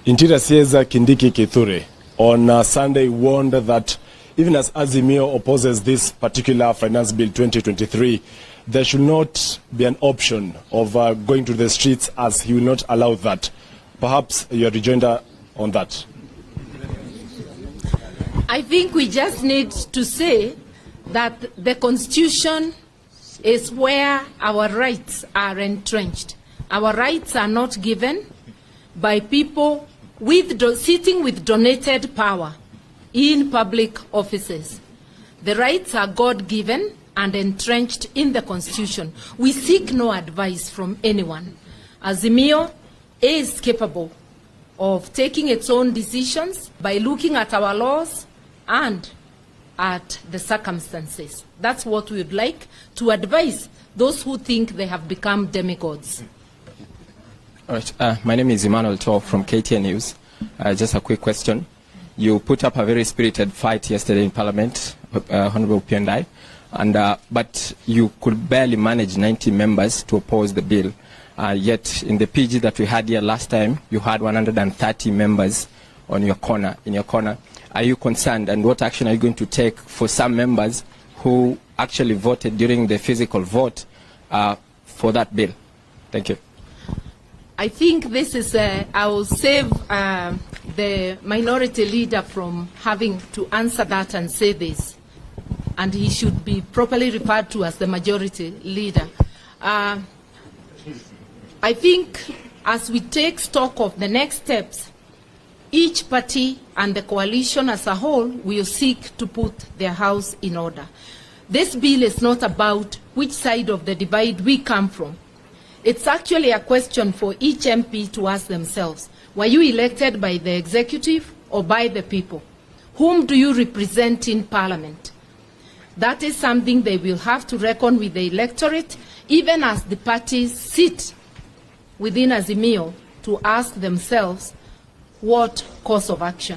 Interior CS Kindiki Kithure on Sunday warned that even as Azimio opposes this particular Finance Bill 2023, there should not be an option of going to the streets, as he will not allow that. Perhaps your rejoinder on that. I think we just need to say that the Constitution is where our rights are entrenched. Our rights are not given by people sitting with donated power in public offices. The rights are God-given and entrenched in the Constitution. We seek no advice from anyone. Azimio is capable of taking its own decisions by looking at our laws and at the circumstances. That's what we would like to advise those who think they have become demigods. All right. My name is Emmanuel Tor from KTN News. Just a quick question. You put up a very spirited fight yesterday in Parliament, Honorable P&I, but you could barely manage 90 members to oppose the bill. Yet in the PG that we had here last time, you had 130 members in your corner. Are you concerned, and what action are you going to take for some members who actually voted during the physical vote for that bill? Thank you. I think this is, I will save the minority leader from having to answer that and say this. And he should be properly referred to as the majority leader. I think as we take stock of the next steps, each party and the coalition as a whole will seek to put their house in order. This bill is not about which side of the divide we come from. It's actually a question for each MP to ask themselves, were you elected by the executive or by the people? Whom do you represent in Parliament? That is something they will have to reckon with the electorate, even as the parties sit within Azimio to ask themselves what course of action.